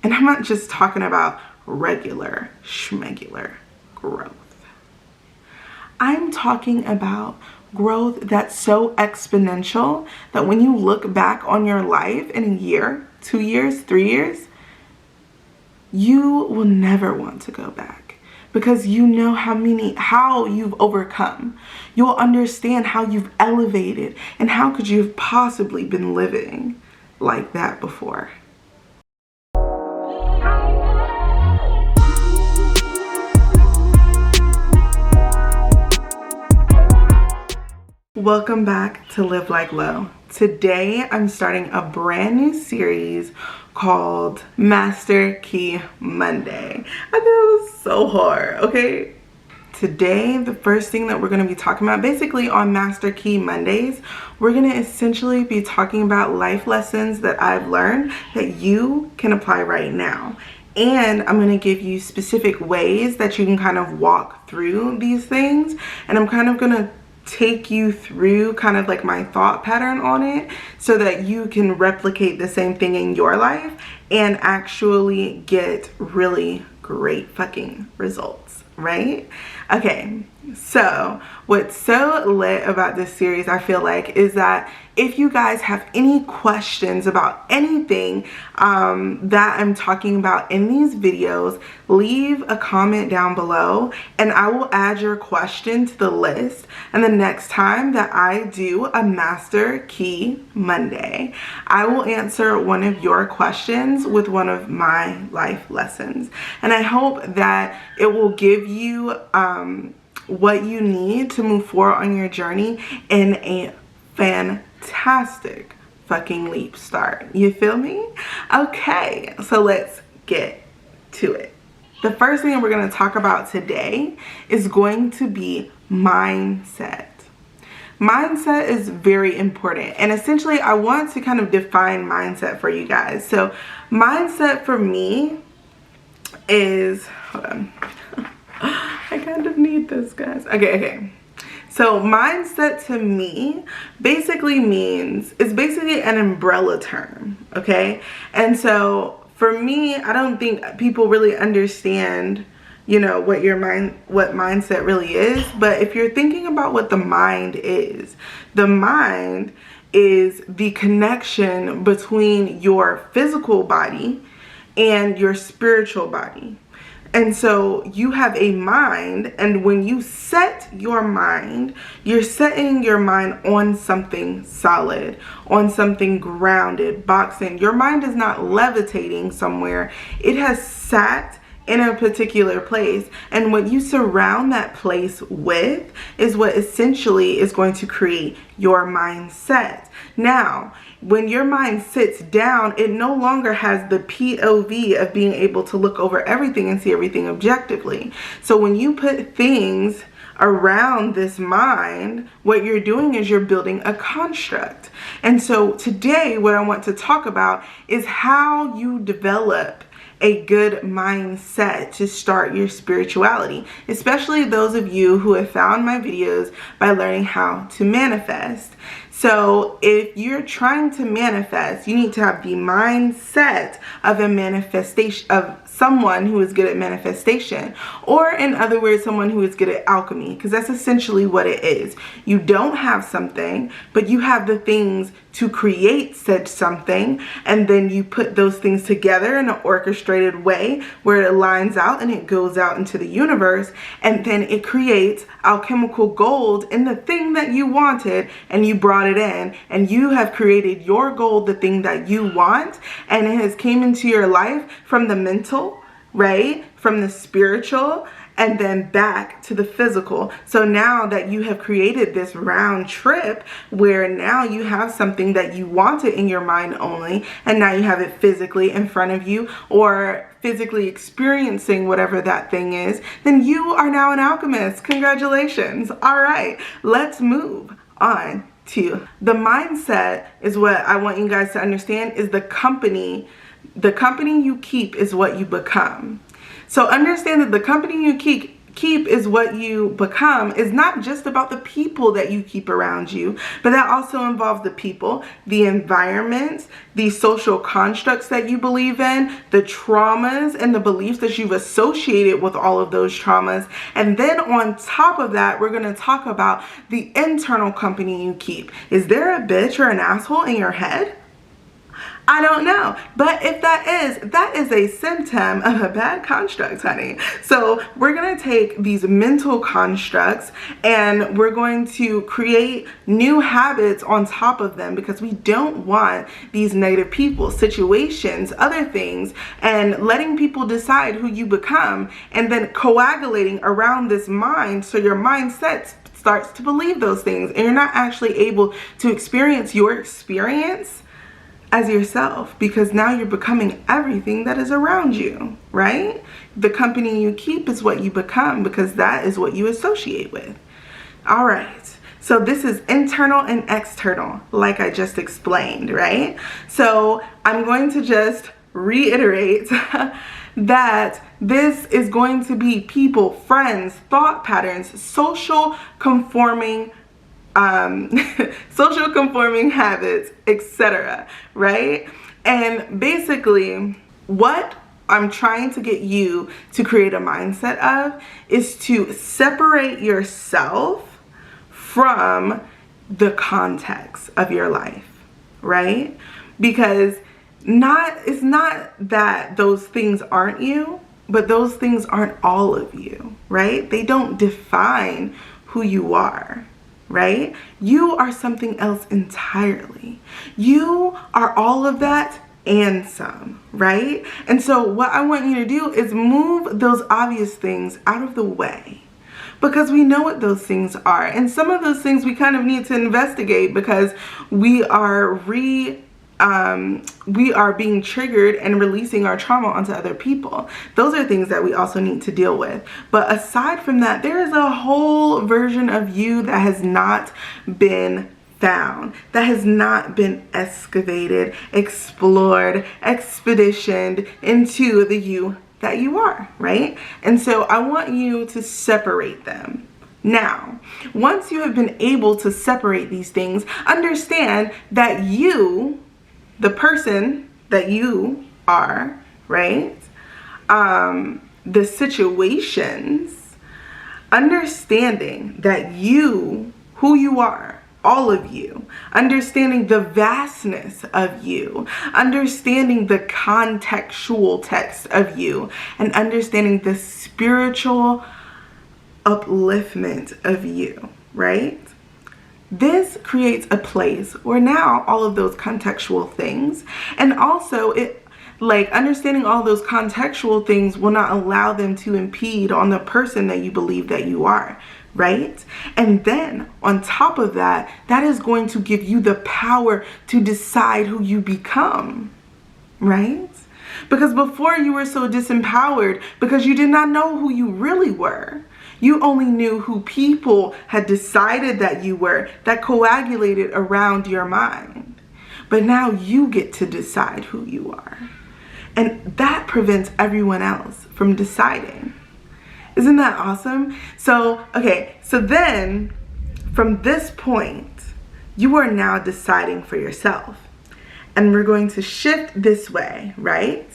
And I'm not just talking about regular schmegular growth. I'm talking about growth that's so exponential that when you look back on your life in a year, 2 years, 3 years, you will never want to go back, because you know how you've overcome. You'll understand how you've elevated, and how could you have possibly been living like that before. Welcome back to Live Like Low. Today I'm starting a brand new series called Master Key Monday. I know it was so hard, okay? Today, the first thing that we're going to be talking about, basically on Master Key Mondays, we're going to essentially be talking about life lessons that I've learned that you can apply right now. And I'm going to give you specific ways that you can kind of walk through these things. And I'm kind of going to take you through kind of like my thought pattern on it so that you can replicate the same thing in your life and actually get really great fucking results, right? Okay, so what's so lit about this series, I feel like, is that if you guys have any questions about anything that I'm talking about in these videos, leave a comment down below and I will add your question to the list. And the next time that I do a Master Key Monday, I will answer one of your questions with one of my life lessons. And I hope that it will give you what you need to move forward on your journey in a fantastic fucking leap start. You feel me? Okay, so let's get to it. The first thing that we're going to talk about today is going to be mindset. Mindset is very important, and essentially I want to kind of define mindset for you guys. So mindset for me is, hold on, I kind of need this, guys. Okay. So mindset to me basically means, it's basically an umbrella term, okay? And so for me, I don't think people really understand, you know, what mindset really is. But if you're thinking about what the mind is the connection between your physical body and your spiritual body. And so you have a mind, and when you set your mind, you're setting your mind on something solid, on something grounded, boxed in. Your mind is not levitating somewhere. It has sat in a particular place, and what you surround that place with is what essentially is going to create your mindset. Now, when your mind sits down, it no longer has the POV of being able to look over everything and see everything objectively. So when you put things around this mind, what you're doing is you're building a construct. And so today, what I want to talk about is how you develop a good mindset to start your spirituality, especially those of you who have found my videos by learning how to manifest. So if you're trying to manifest, you need to have the mindset of a manifestation, of someone who is good at manifestation, or in other words, someone who is good at alchemy, because that's essentially what it is. You don't have something, but you have the things to create said something, and then you put those things together in an orchestrated way where it lines out and it goes out into the universe, and then it creates alchemical gold in the thing that you wanted, and you brought it in, and you have created your gold, the thing that you want, and it has came into your life from the mental, right, from the spiritual, and then back to the physical. So now that you have created this round trip where now you have something that you wanted in your mind only, and now you have it physically in front of you, or physically experiencing whatever that thing is, then you are now an alchemist. Congratulations. All right, let's move on to the mindset. Is what I want you guys to understand is the company you keep is what you become. So understand that the company you keep keep is what you become is not just about the people that you keep around you, but that also involves the people, the environments, the social constructs that you believe in, the traumas and the beliefs that you've associated with all of those traumas. And then on top of that, we're going to talk about the internal company you keep. Is there a bitch or an asshole in your head? I don't know, but if that is a symptom of a bad construct, honey. So we're gonna take these mental constructs and we're going to create new habits on top of them, because we don't want these negative people, situations, other things, and letting people decide who you become, and then coagulating around this mind so your mindset starts to believe those things and you're not actually able to experience your experience as yourself, because now you're becoming everything that is around you, right? The company you keep is what you become, because that is what you associate with. All right, so this is internal and external, like I just explained, right? So I'm going to just reiterate that this is going to be people, friends, thought patterns, social conforming habits, etc., right? And basically what I'm trying to get you to create a mindset of is to separate yourself from the context of your life, right? Because it's not that those things aren't you, but those things aren't all of you, right? They don't define who you are, right? You are something else entirely. You are all of that and some, right? And so what I want you to do is move those obvious things out of the way, because we know what those things are. And some of those things we kind of need to investigate, because we are being triggered and releasing our trauma onto other people. Those are things that we also need to deal with. But aside from that, there is a whole version of you that has not been found, that has not been excavated, explored, expeditioned into the you that you are, right? And so I want you to separate them. Now, once you have been able to separate these things, understand that you, the person that you are, right? The situations, understanding that you, who you are, all of you, understanding the vastness of you, understanding the contextual text of you, and understanding the spiritual upliftment of you, right? This creates a place where now all of those contextual things, and also understanding all those contextual things will not allow them to impede on the person that you believe that you are, right? And then on top of that, that is going to give you the power to decide who you become, right? Because before you were so disempowered because you did not know who you really were. You only knew who people had decided that you were, that coagulated around your mind. But now you get to decide who you are. And that prevents everyone else from deciding. Isn't that awesome? So then from this point, you are now deciding for yourself. And we're going to shift this way, right?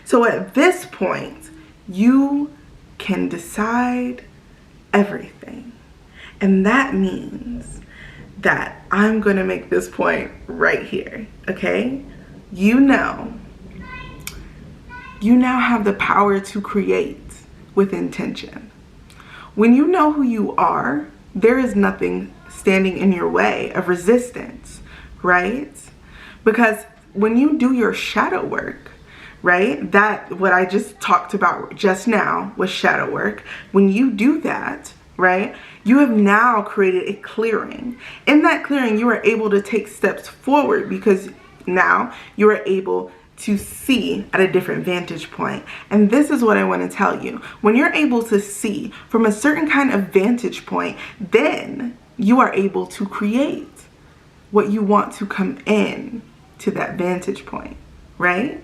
So at this point, you can decide everything. And that means that I'm going to make this point right here, okay? You now have the power to create with intention. When you know who you are, there is nothing standing in your way of resistance, right? Because when you do your shadow work, right, that what I just talked about just now was shadow work. When you do that, right, you have now created a clearing. In that clearing, you are able to take steps forward, because now you are able to see at a different vantage point. And this is what I want to tell you. When you're able to see from a certain kind of vantage point, then you are able to create what you want to come in to that vantage point, right?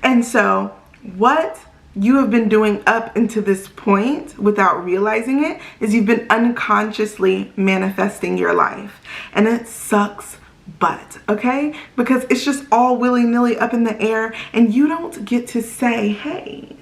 And so what you have been doing up into this point without realizing it is you've been unconsciously manifesting your life. And it sucks butt, okay? Because it's just all willy-nilly up in the air, and you don't get to say, hey,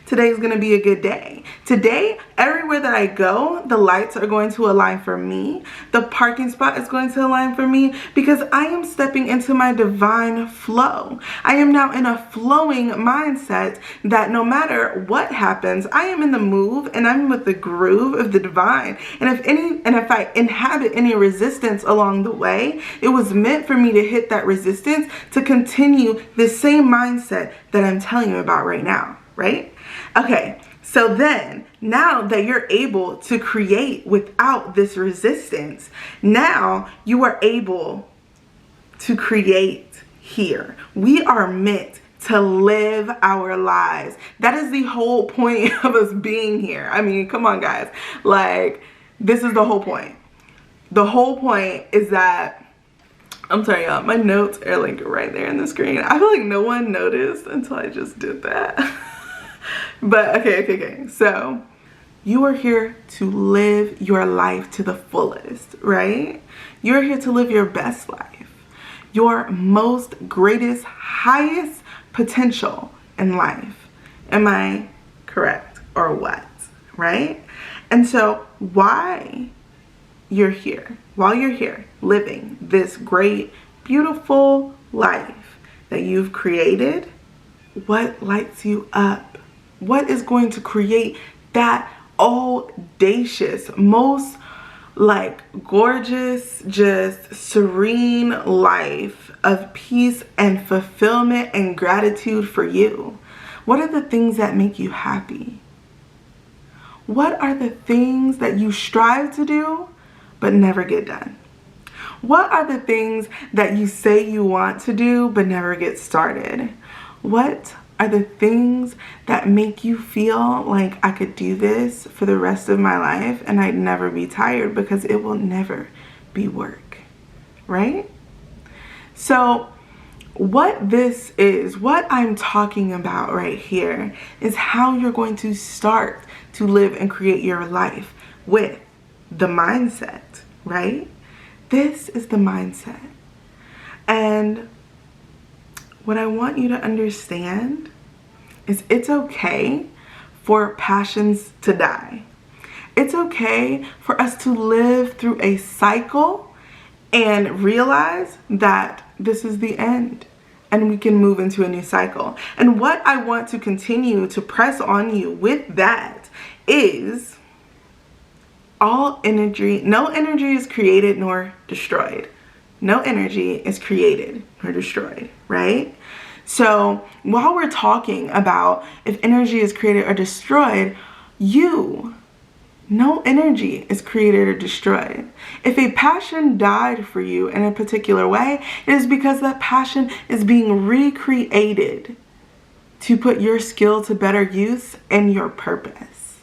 today's gonna be a good day. Today, everywhere that I go, the lights are going to align for me. The parking spot is going to align for me because I am stepping into my divine flow. I am now in a flowing mindset that no matter what happens, I am in the move and I'm with the groove of the divine. And if I inhabit any resistance along the way, it was meant for me to hit that resistance to continue the same mindset that I'm telling you about right now, right? Okay, so then now that you're able to create without this resistance, now you are able to create here. We are meant to live our lives. That is the whole point of us being here. I mean, come on, guys. Like, this is the whole point. The whole point is that, I'm sorry, y'all, my notes are like right there in the screen. I feel like no one noticed until I just did that. But okay. So you are here to live your life to the fullest, right? You're here to live your best life, your most greatest, highest potential in life. Am I correct or what, right? And so while you're here living this great, beautiful life that you've created, what lights you up? What is going to create that audacious, most like gorgeous, just serene life of peace and fulfillment and gratitude for you? What are the things that make you happy? What are the things that you strive to do but never get done? What are the things that you say you want to do but never get started? What are the things that make you feel like I could do this for the rest of my life and I'd never be tired because it will never be work, right? So what this is, what I'm talking about right here is how you're going to start to live and create your life with the mindset, right? This is the mindset. And what I want you to understand is it's okay for passions to die. It's okay for us to live through a cycle and realize that this is the end and we can move into a new cycle. And what I want to continue to press on you with that is all energy, no energy is created nor destroyed. No energy is created or destroyed, right? So while we're talking about if energy is created or destroyed, no energy is created or destroyed. If a passion died for you in a particular way, it is because that passion is being recreated to put your skill to better use and your purpose.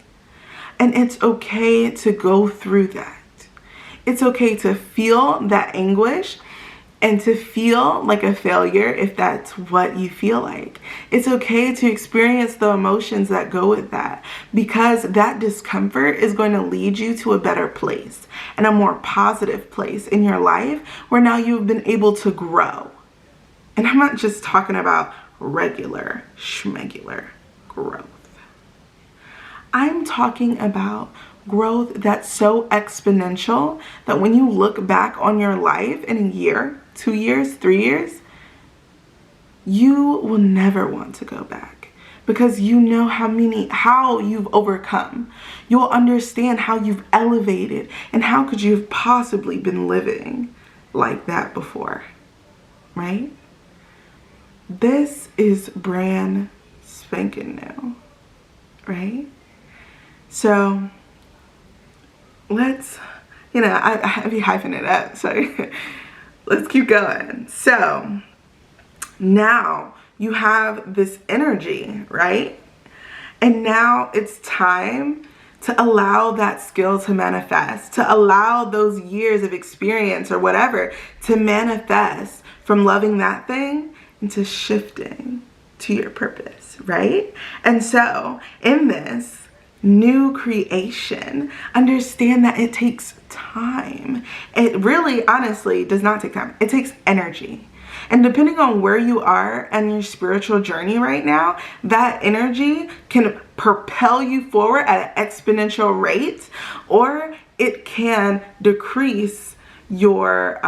And it's okay to go through that. It's okay to feel that anguish and to feel like a failure if that's what you feel like. It's okay to experience the emotions that go with that, because that discomfort is going to lead you to a better place and a more positive place in your life where now you've been able to grow. And I'm not just talking about regular schmegular growth. I'm talking about growth that's so exponential that when you look back on your life in a year, 2 years, 3 years, you will never want to go back because you know how you've overcome. You'll understand how you've elevated and how could you have possibly been living like that before, right? This is brand spanking new, right? So let's, I be hyping it up, so let's keep going. So now you have this energy, right? And now it's time to allow that skill to manifest, to allow those years of experience or whatever to manifest from loving that thing into shifting to your purpose, right? And so in this new creation, understand that it takes time. It really, honestly, does not take time. It takes energy. And depending on where you are and your spiritual journey right now, that energy can propel you forward at an exponential rate, or it can decrease your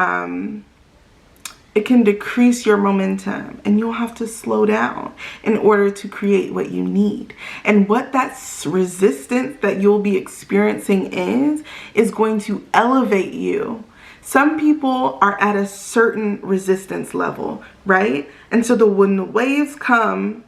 momentum, and you'll have to slow down in order to create what you need. And what that resistance that you'll be experiencing is going to elevate you. Some people are at a certain resistance level, right? And so when the waves come,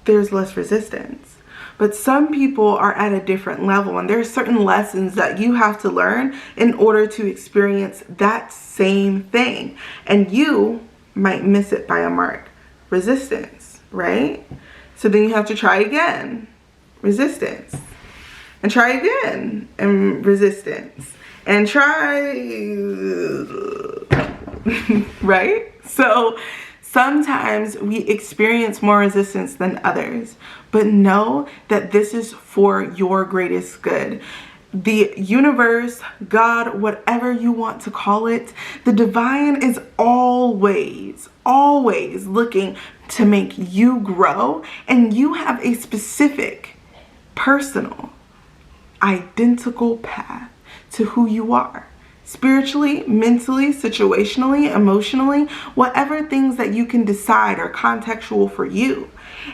there's less resistance. But some people are at a different level, and there are certain lessons that you have to learn in order to experience that same thing. And you might miss it by a mark. Resistance, right? So then you have to try again. Resistance. And try again. And resistance. And try, right? So sometimes we experience more resistance than others, but know that this is for your greatest good. The universe, God, whatever you want to call it, the divine is always looking to make you grow, and you have a specific, personal, identical path to who you are. Spiritually, mentally, situationally, emotionally, whatever things that you can decide are contextual for you.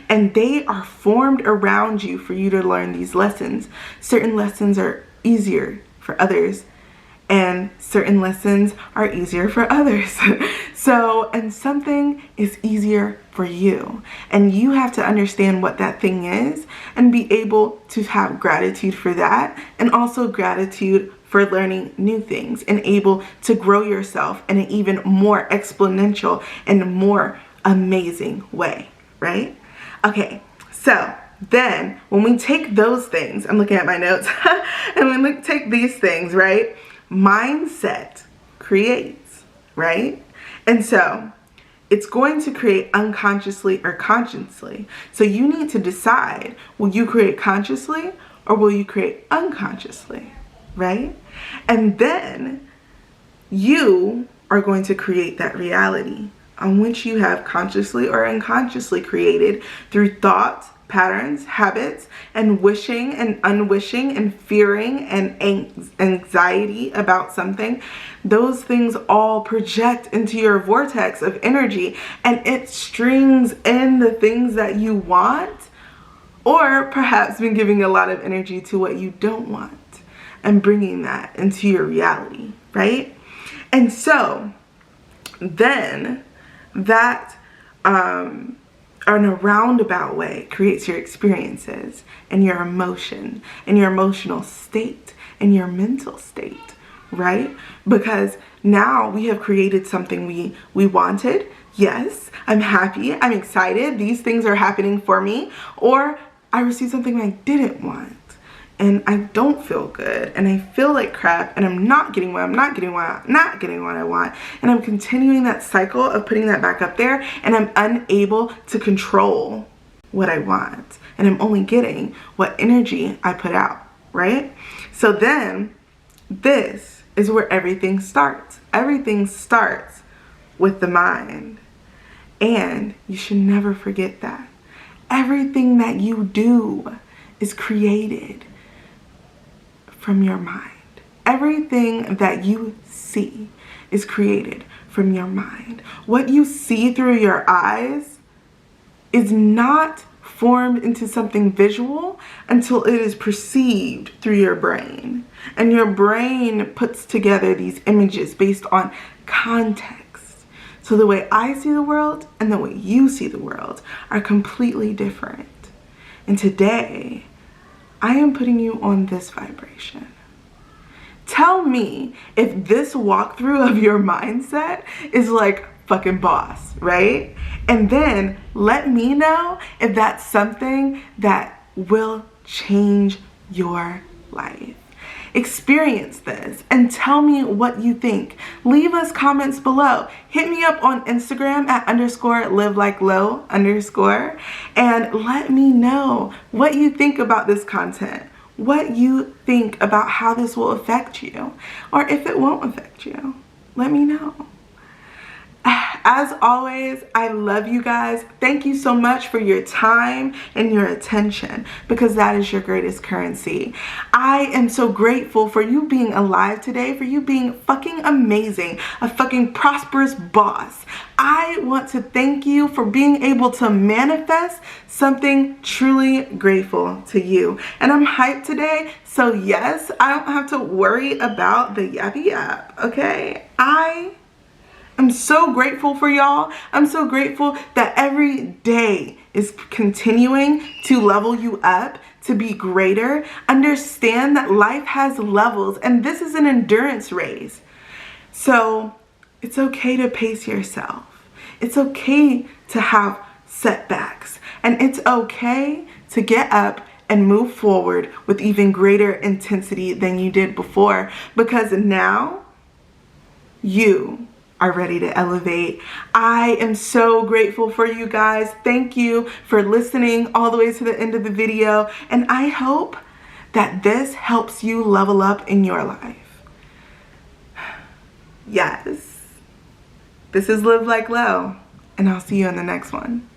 And they are formed around you for you to learn these lessons. Certain lessons are easier for others, and certain lessons are easier for others. And something is easier for you. And you have to understand what that thing is and be able to have gratitude for that, and also gratitude for learning new things and able to grow yourself in an even more exponential and more amazing way, right? Okay, so then when we take those things, I'm looking at my notes, and when we take these things, right? Mindset creates, right? And so it's going to create unconsciously or consciously. So you need to decide, will you create consciously or will you create unconsciously, right? And then you are going to create that reality on which you have consciously or unconsciously created through thoughts, patterns, habits, and wishing and unwishing and fearing and anxiety about something. Those things all project into your vortex of energy, and it strings in the things that you want, or perhaps been giving a lot of energy to what you don't want and bringing that into your reality, right? And so then that in a roundabout way creates your experiences and your emotion and your emotional state and your mental state, right? Because now we have created something we wanted. Yes, I'm happy, I'm excited, these things are happening for me. Or I received something I didn't want, and I don't feel good, and I feel like crap, and I'm not getting what I want, and I'm continuing that cycle of putting that back up there, and I'm unable to control what I want, and I'm only getting what energy I put out, right? So then this is where everything starts. Everything starts with the mind, and you should never forget that. Everything that you do is created from your mind. Everything that you see is created from your mind. What you see through your eyes is not formed into something visual until it is perceived through your brain. And your brain puts together these images based on context. So the way I see the world and the way you see the world are completely different. And today, I am putting you on this vibration. Tell me if this walkthrough of your mindset is like fucking boss, right? And then let me know if that's something that will change your life. experience this and tell me what you think. Leave us comments below. Hit me up on Instagram at _livelikelow_ and let me know what you think about this content, what you think about how this will affect you, or if it won't affect you. Let me know. As always, I love you guys. Thank you so much for your time and your attention, because that is your greatest currency. I am so grateful for you being alive today, for you being fucking amazing, a fucking prosperous boss. I want to thank you for being able to manifest something truly grateful to you. And I'm hyped today, so yes, I don't have to worry about the yappy yap, okay? I'm so grateful for y'all. I'm so grateful that every day is continuing to level you up to be greater. Understand that life has levels and this is an endurance race. So it's okay to pace yourself. It's okay to have setbacks, and it's okay to get up and move forward with even greater intensity than you did before, because now you are ready to elevate. I am so grateful for you guys. Thank you for listening all the way to the end of the video, and I hope that this helps you level up in your life. Yes, this is Live Like Low, and I'll see you in the next one.